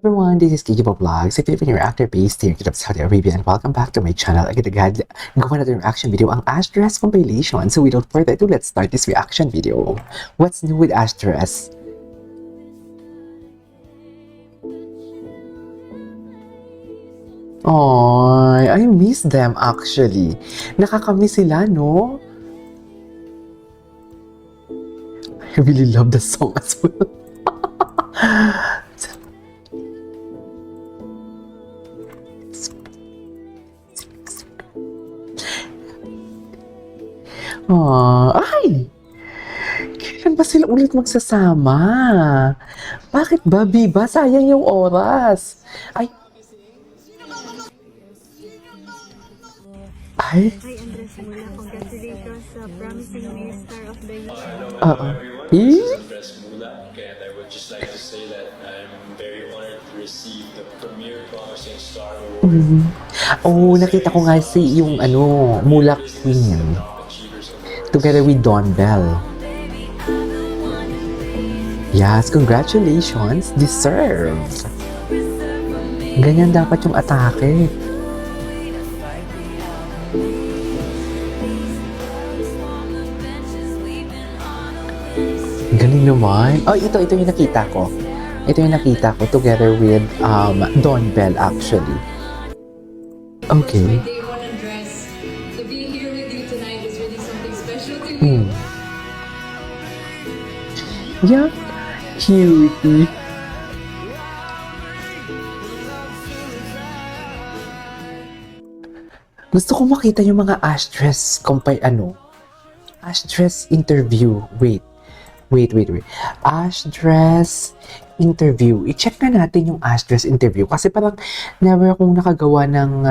everyone, this is Kiki Vlogs. If you've been your actor based here in Saudi Arabia, and welcome back to my channel. Agad-agad, gawa natin yung reaction video ang Ash Dress compilation. So without further ado, let's start this reaction video. What's new with Ash Dress? Oh, I miss them actually. Nakakamiss sila, no? I really love the song as well. Ay! Kailan ba sila ulit magsasama? Bakit ba, Biba? Sayang yung oras. Ay! Hi, Andres Mula. Congratulations sa Promising New Star of the Year. Eh? Andres Mula, and I would just like to say that I'm very honored to receive the premier Promising Star Award. Oh, nakita ko nga yung Mula Queen. Together with Don Bell. Yes, congratulations. Deserved. Ganyan dapat yung atake. Galing naman. Oh, ito yung nakita ko. Ito yung nakita ko together with Don Bell actually. Okay. Day one Andres. To be here with you tonight is really something special to me. Yeah. Cutie. Gusto ko makita yung mga Ash Dress Ash Dress interview. Wait. Ash Dress interview. I-check na natin yung Ash Dress interview kasi parang never akong nakagawa ng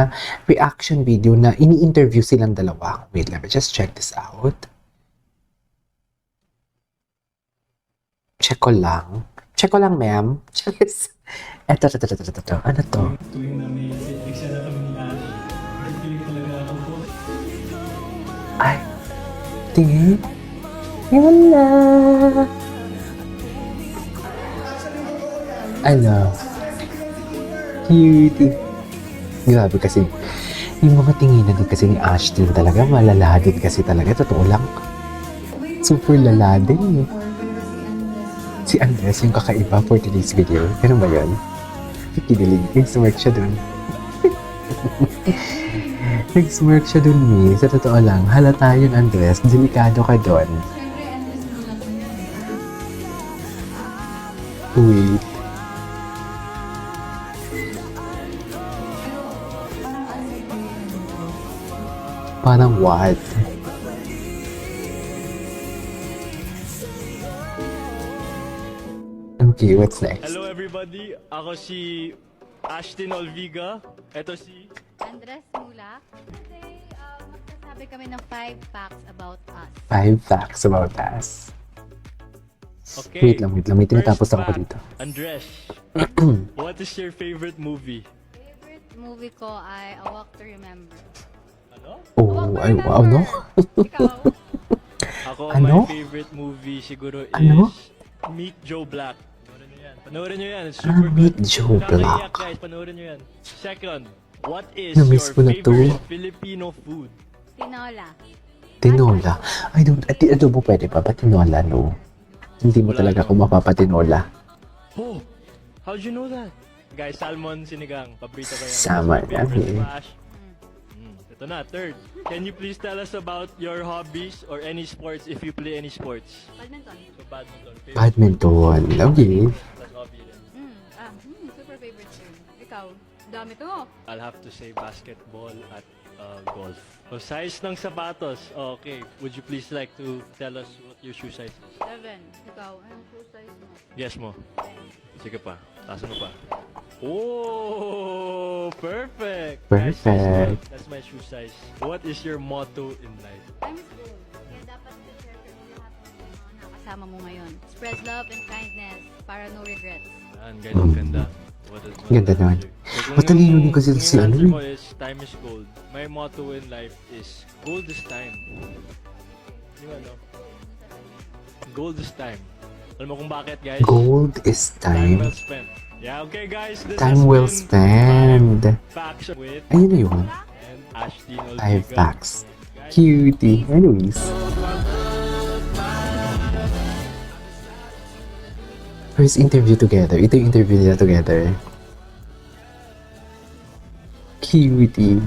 reaction video na ini-interview silang dalawa. Wait, let me just check this out. Check ko lang, ma'am. Yes. Eto. Ano to? Tuwing na may eksena kami ni Ash, nagpiling talaga ako po. Ay, tingin. Yun na. Ano? Cutie. Grabe kasi. Yung mga tinginan din kasi ni Ash din talaga, malala din kasi talaga. Totoo lang. Super lala din. Si Andres yung kakaiba for today's video. Ganun ba yun? Kinilig. Nag-smirk siya dun. Nag-smirk siya dun, Mi. Sa totoo lang, halata yun, Andres. Delikado ka dun. Wait. Parang what? Okay, what's next? Hello everybody, ako si Ashton Olviga. Ito si... Andres Mula. Today, magsasabi kami ng 5 facts about us. 5 facts about us. Okay. Wait lang. May tinatapos First ako fact, dito. Andres, what is your favorite movie? Favorite movie ko ay A Walk to Remember. Ano? Oh, ay, wow, no? Ikaw? Ako, Ano? my favorite movie siguro is Ano? Meet Joe Black. Panoorin nyo yan. It's super Meet good. Joe Nakakaiyak, Black. guys. Panoorin nyo yan. Second, what is Na-miss your ko na to. favorite Filipino food? Tinola. Tinola. Ano mo pwede pa? Ba't tinola, no? Hindi mo Wala talaga no. ako mapapatinola. Oh, how'd you know that? Guys, salmon sinigang. Paborito ko yan. Sama That's my favorite, yan, eh. Ash. Ito na, third. Can you please tell us about your hobbies or any sports if you play any sports? Badminton. So, badminton. Favorite Badminton. Okay. That's hobby rin. Super favorite game. Ikaw? Dami to. I'll have to say basketball at golf. So, size ng sapatos. Okay. Would you please like to tell us what your shoe size is? 7. Ikaw? Anong shoe size mo? Guess mo. Sige pa. Taas mo pa. Oh, perfect. Nice, Perfect. that's my shoe size. What is your motto in life? Time is gold. Kaya dapat i-share ko yung lahat ng mga nakasama mo ngayon. Spread love and kindness para no regrets. Yan, ganyan ganda. Ganda naman. Matalino din kasi si ano Answer eh. mo is time is gold. My motto in life is gold is time. Di ba, no? Gold is time. Alam mo kung bakit, guys? Gold is Time time. well spent. Yeah, okay guys, this Time has well been spent. Facts with Ayun na yun. and Ashley 5 facts. Cutie. Anyways. First interview together. Ito yung interview nila together. Cutie.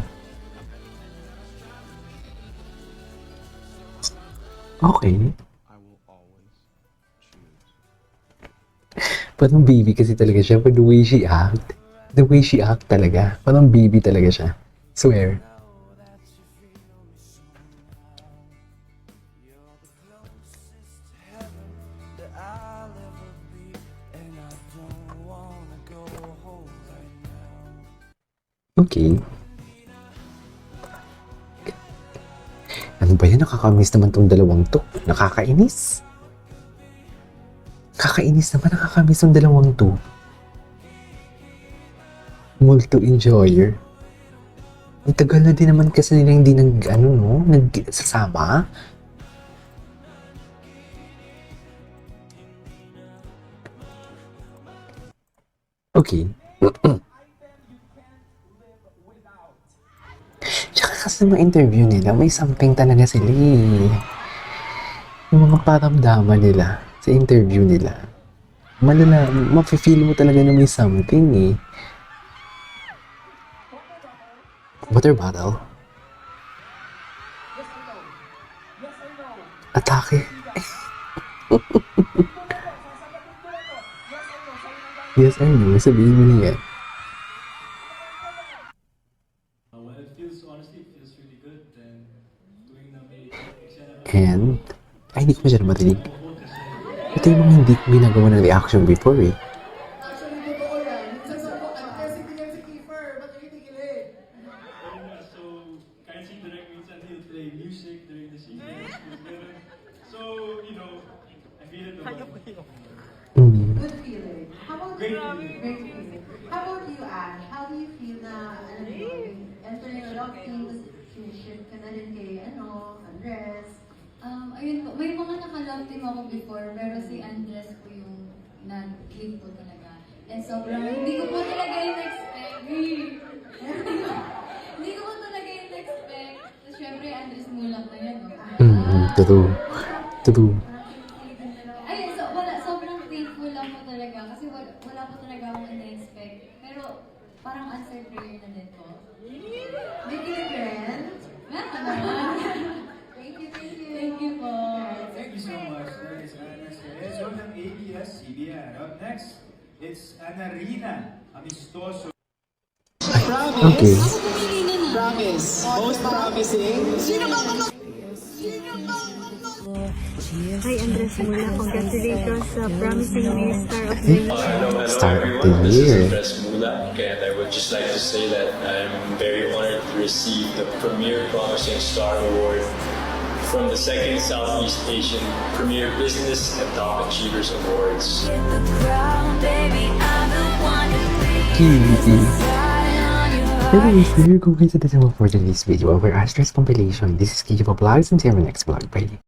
Okay. Parang baby kasi talaga siya. But the way she act talaga. Parang baby talaga siya. Swear. Okay. Ano ba yan? Nakakamiss naman tong dalawang to. Nakakainis. Kakainis naman, nakakamiss tong dalawang to. Multo enjoyer. Ang tagal na din naman kasi nila hindi nagsasama. Okay. Tsaka kasi mga interview nila, may something talaga sila eh. Yung mga paramdaman nila sa interview nila. Malala, mafe-feel mo talaga na may something eh. Water bottle? Atake? Yes or no? Sabihin mo na yan. Well, it feels, honestly, it feels really good and doing the meditating. And, ay, hindi ko masyado marinig. Ito yung mga hindi ko ginagawa ng reaction before eh. Actually, totoo yan. Minsan sa ako, kasi tingnan si Kiefer. Ba't kinikilig? So, kahit si Direk minsan he'll play music during the sequence. So, you know, I feel it naman. Good feeling. How about Great you? feeling. Great feeling. How about you, Ash? How do you feel na, alam mo, entering a love team, shift ka na rin kay, Andres? Ayun po, may mga naka-love team ako before, pero si Andres po yung nag-click po talaga. And sobrang, hindi ko po talaga in-expect. Hindi ko po talaga in-expect. So, syempre, Andres Mulak na yan, no? True. True. Ayun, so, sobrang thankful lang po talaga kasi wala po talaga akong in-expect. Pero, parang answered prayer na din po. May friend? Meron naman. Thank you, thank you. Thank you po. Thank you so much. That is Ana Cerezo ng ABS-CBN. Up next, it's Anarina Amistoso. Okay. Promise. Most promising. Hi, Andres Mula. Congratulations sa promising new star of the year. Hello Start of everyone. the This is year. Andres Mulak, and I would just like to say that I'm very honored to receive the Premier Promising Star Award from the second Southeast Asian Premier Business and Top Achievers Awards. Cutie. Anyways, there you go guys. That's all for today's video of our Astres compilation. This is Kijiva Vlogs and see you in the next vlog. Bye.